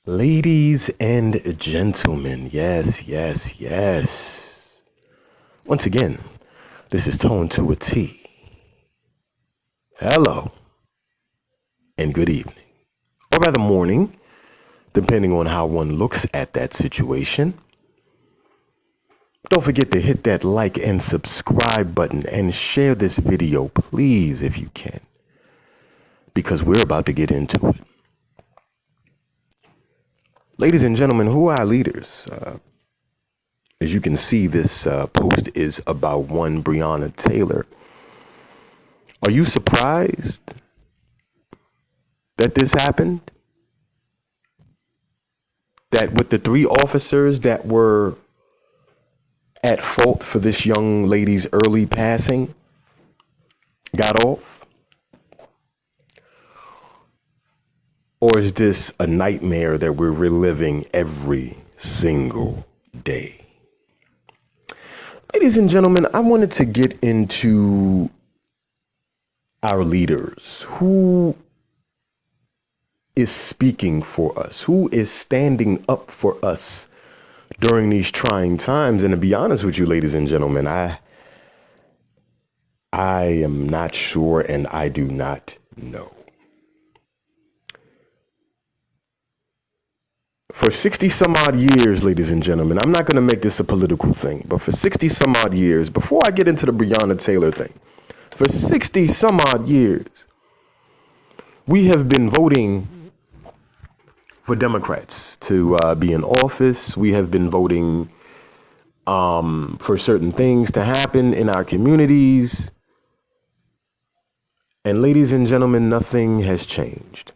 Ladies and gentlemen, yes. Once again, this is Tone to a T. Hello and good evening, or rather morning, depending on how one looks at that situation. Don't forget to hit that like and subscribe button and share this video, please, if you can, because we're about to get into it. Ladies and gentlemen, who are our leaders? As you can see, this post is about one Breonna Taylor. Are you surprised that this happened? That with the three officers that were at fault for this young lady's early passing got off? Or is this a nightmare that we're reliving every single day? Ladies and gentlemen, I wanted to get into our leaders. Who is speaking for us? Who is standing up for us during these trying times? And to be honest with you, ladies and gentlemen, I am not sure and I do not know. For 60 some odd years, ladies and gentlemen, I'm not going to make this a political thing, but for 60 some odd years, before I get into the Breonna Taylor thing, for 60 some odd years, we have been voting for Democrats to be in office. We have been voting for certain things to happen in our communities. And ladies and gentlemen, nothing has changed.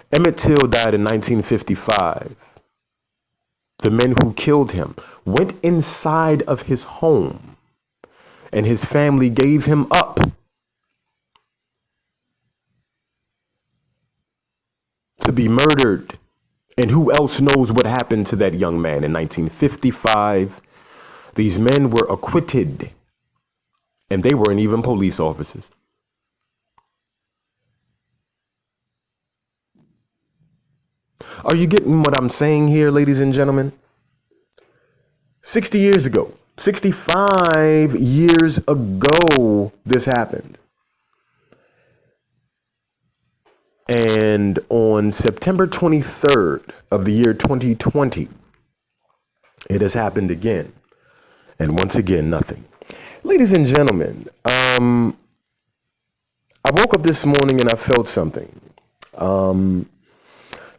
Emmet Till died in 1955. The men who killed him went inside of his home and his family gave him up to be murdered. And who else knows what happened to that young man in 1955? These men were acquitted and they weren't even police officers. Are you getting what I'm saying here, ladies and gentlemen? 60 years ago, 65 years ago, this happened. And on September 23rd of the year 2020, it has happened again. And once again, nothing. Ladies and gentlemen, I woke up this morning and I felt something.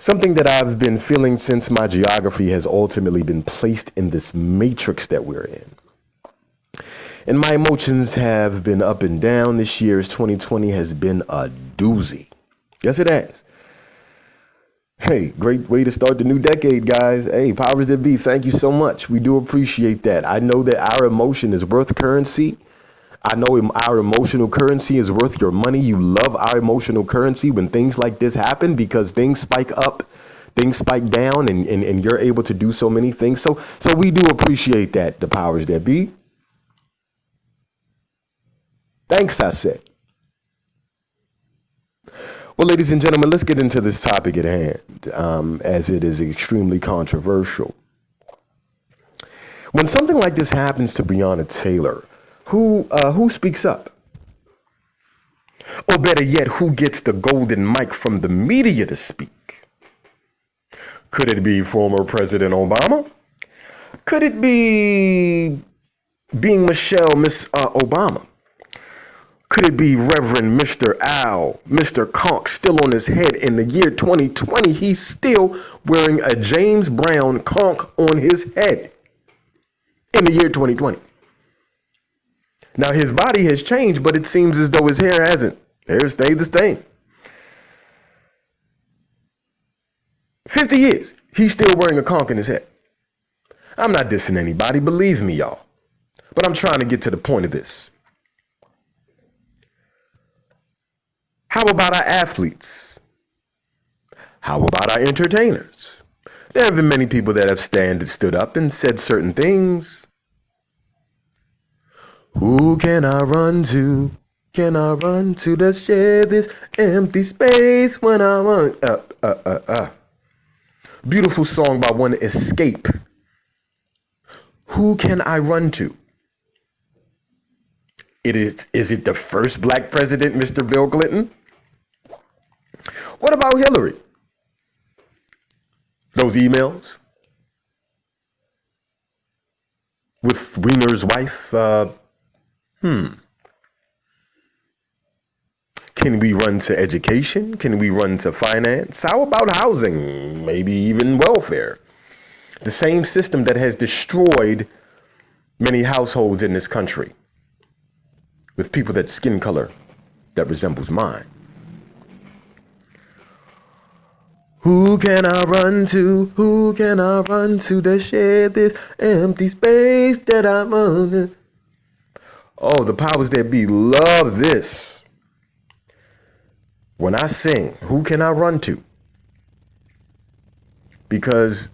Something that I've been feeling since my geography has ultimately been placed in this matrix that we're in. And my emotions have been up and down. This year's 2020 has been a doozy. Yes, it has. Hey, great way to start the new decade, guys. Hey, powers that be, thank you so much. We do appreciate that. I know that our emotion is worth currency. I know our emotional currency is worth your money. You love our emotional currency when things like this happen because things spike up, things spike down, and you're able to do so many things. So we do appreciate that, the powers that be. Thanks, I said. Well, ladies and gentlemen, let's get into this topic at hand, as it is extremely controversial. When something like this happens to Breonna Taylor, who speaks up? Or better yet, who gets the golden mic from the media to speak? Could it be former President Obama? Could it be being Miss Obama? Could it be Reverend Mr. Al, Mr. Conk, still on his head in the year 2020? He's still wearing a James Brown conch on his head in the year 2020. Now, his body has changed, but it seems as though his hair hasn't. Hair stayed the same. 50 years, he's still wearing a conch in his head. I'm not dissing anybody, believe me, y'all. But I'm trying to get to the point of this. How about our athletes? How about our entertainers? There have been many people that have stood up and said certain things. Who can I run to? Can I run to share this empty space when I want? Beautiful song by one Escape. Who can I run to? Is it the first black president, Mr. Bill Clinton? What about Hillary? Those emails with Wiener's wife? Can we run to education? Can we run to finance? How about housing? Maybe even welfare. The same system that has destroyed many households in this country with people that skin color that resembles mine. Who can I run to? Who can I run to to share this empty space that I'm on? Oh, the powers that be love this. When I sing, who can I run to? Because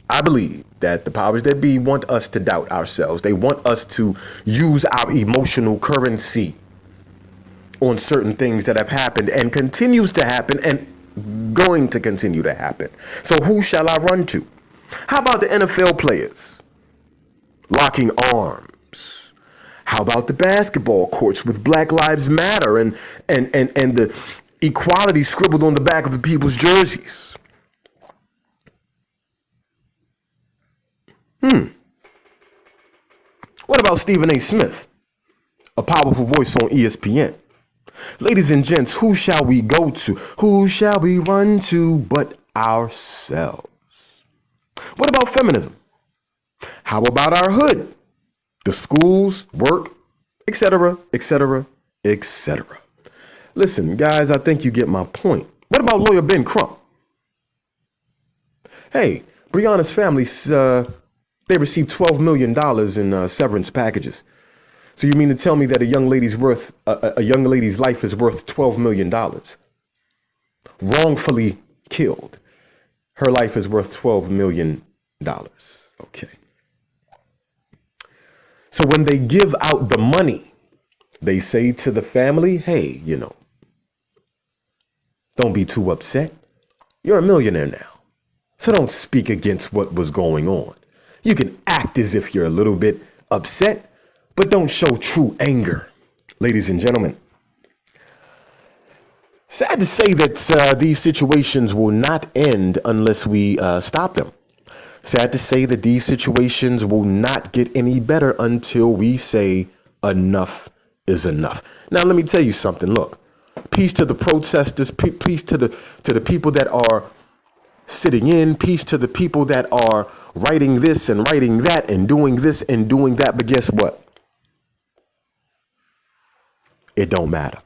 I believe that the powers that be want us to doubt ourselves. They want us to use our emotional currency on certain things that have happened and continues to happen and going to continue to happen. So who shall I run to? How about the NFL players locking arms? How about the basketball courts with Black Lives Matter and the equality scribbled on the back of the people's jerseys? What about Stephen A. Smith, a powerful voice on ESPN? Ladies and gents, who shall we go to? Who shall we run to but ourselves? What about feminism? How about our hood? The schools, work, etc., etc., etc. Listen, guys, I think you get my point. What about lawyer Ben Crump? Hey, Breonna's family, they received $12 million in severance packages. So you mean to tell me that a young lady's life is worth $12 million? Wrongfully killed. Her life is worth $12 million. Okay. So when they give out the money, they say to the family, hey, don't be too upset. You're a millionaire now. So don't speak against what was going on. You can act as if you're a little bit upset, but don't show true anger, ladies and gentlemen. Sad to say that these situations will not end unless we stop them. Sad to say that these situations will not get any better until we say enough is enough. Now, let me tell you something. Look, peace to the protesters, peace to the people that are sitting in, peace to the people that are writing this and writing that and doing this and doing that. But guess what? It don't matter.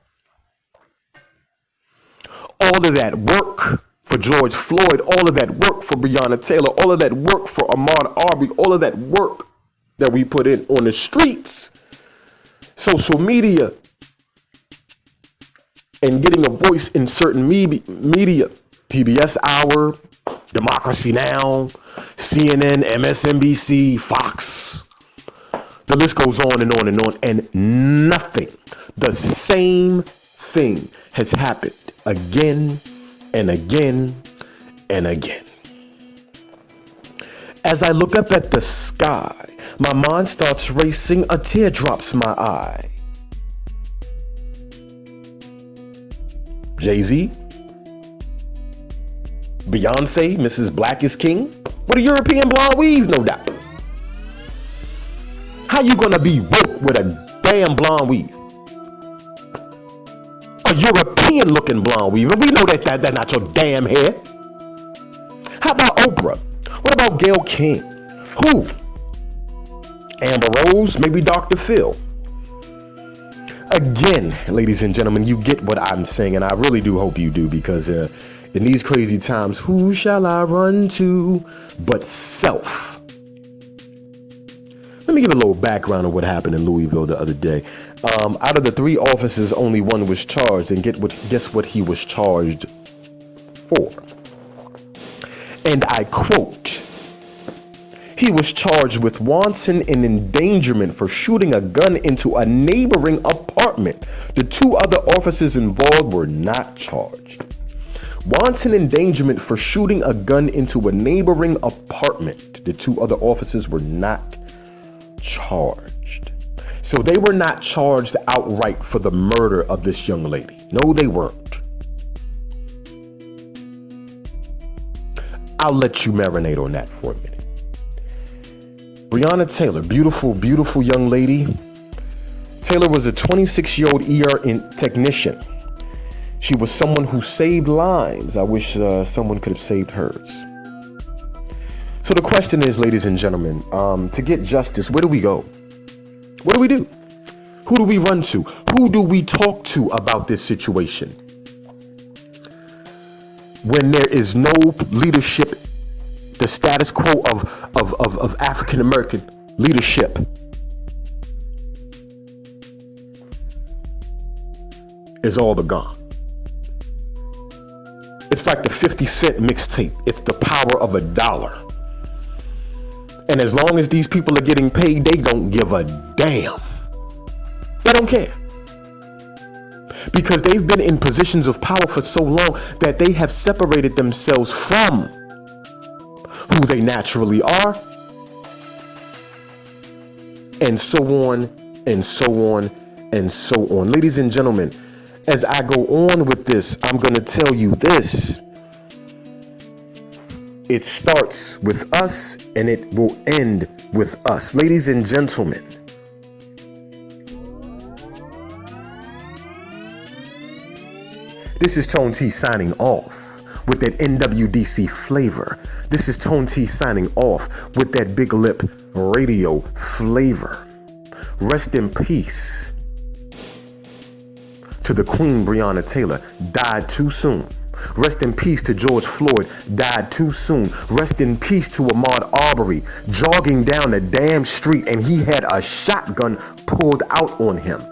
All of that work for George Floyd, all of that work for Breonna Taylor, all of that work for Ahmaud Arbery, all of that work that we put in on the streets, social media, and getting a voice in certain media, PBS Hour, Democracy Now!, CNN, MSNBC, Fox. The list goes on and on and on, and nothing, the same thing has happened again and again and again. As I look up at the sky, my mind starts racing, a tear drops my eye. Jay-Z, Beyonce, Mrs. Black is King, with a European blonde weave, no doubt. How you gonna be woke with a damn blonde weave? A European looking blonde weave. We know that's not your damn hair. How about Oprah? What about Gayle King? Who? Amber Rose, maybe Dr. Phil. Again, ladies and gentlemen, you get what I'm saying, and I really do hope you do, because in these crazy times, who shall I run to but self? Let me give a little background of what happened in Louisville the other day. Out of the 3 officers, only one was charged, and guess what he was charged for? And I quote, he was charged with wanton and endangerment for shooting a gun into a neighboring apartment. The 2 other officers involved were not charged. Wanton endangerment for shooting a gun into a neighboring apartment. The two other officers were not charged. So they were not charged outright for the murder of this young lady. No, they weren't. I'll let you marinate on that for a minute. Breonna Taylor, beautiful, beautiful young lady. Taylor was a 26-year-old ER technician. She was someone who saved lives. I wish someone could have saved hers. So the question is, ladies and gentlemen, to get justice, where do we go? What do we do? Who do we run to? Who do we talk to about this situation? When there is no leadership, the status quo of African American leadership is all but gone. It's like the 50 Cent mixtape. It's the power of $1. And as long as these people are getting paid, they don't give a damn. They don't care. Because they've been in positions of power for so long that they have separated themselves from who they naturally are. And so on, and so on, and so on. Ladies and gentlemen, as I go on with this, I'm going to tell you this. It starts with us and it will end with us. Ladies and gentlemen, this is Tone T signing off with that NWDC flavor. This is Tone T signing off with that Big Lip Radio flavor. Rest in peace to the Queen Breonna Taylor, died too soon. Rest in peace to George Floyd, died too soon. Rest in peace to Ahmaud Arbery, jogging down the damn street and he had a shotgun pulled out on him.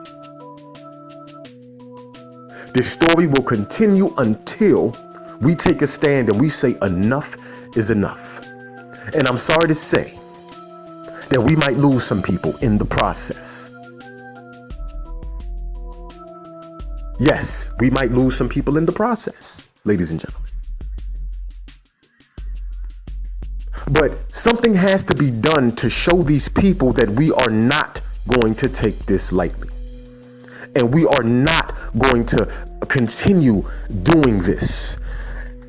This story will continue until we take a stand and we say enough is enough. And I'm sorry to say that we might lose some people in the process. Yes, we might lose some people in the process, ladies and gentlemen. But something has to be done to show these people that we are not going to take this lightly. And we are not going to continue doing this.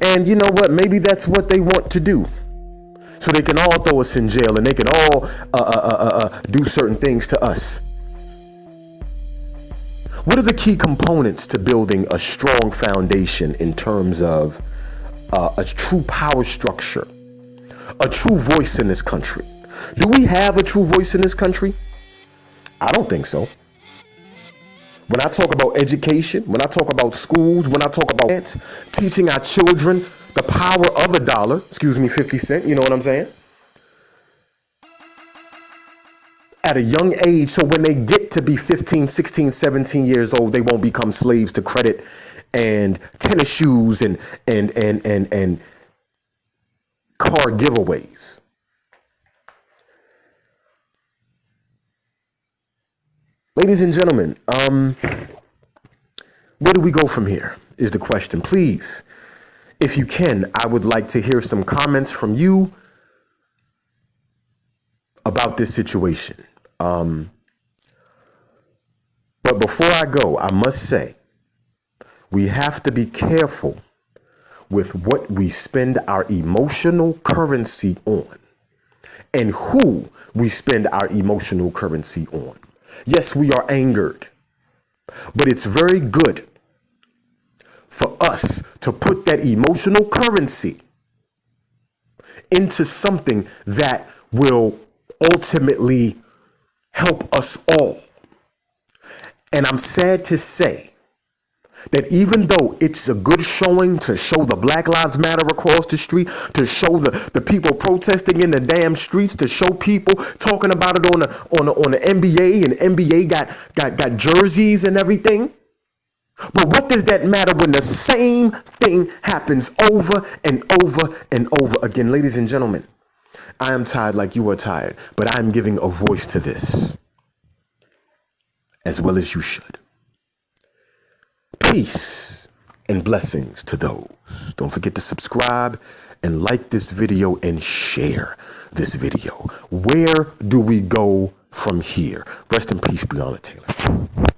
And you know what? Maybe that's what they want to do. So they can all throw us in jail and they can all do certain things to us. What are the key components to building a strong foundation in terms of a true power structure, a true voice in this country? Do we have a true voice in this country? I don't think so. When I talk about education, when I talk about schools, when I talk about teaching our children the power of $1, 50 cents, you know what I'm saying? At a young age, so when they get to be 15, 16, 17 years old, they won't become slaves to credit and tennis shoes and car giveaways. Ladies and gentlemen, where do we go from here is the question. Please, if you can, I would like to hear some comments from you about this situation. But before I go, I must say, we have to be careful with what we spend our emotional currency on and who we spend our emotional currency on. Yes, we are angered, but it's very good for us to put that emotional currency into something that will ultimately help us all. And I'm sad to say that even though it's a good showing to show the Black Lives Matter across the street, to show the people protesting in the damn streets, to show people talking about it on the NBA, and NBA got jerseys and everything. But what does that matter when the same thing happens over and over and over again? Ladies and gentlemen, I am tired like you are tired, but I'm giving a voice to this as well as you should. Peace and blessings to those. Don't forget to subscribe and like this video and share this video. Where do we go from here? Rest in peace, Breonna Taylor.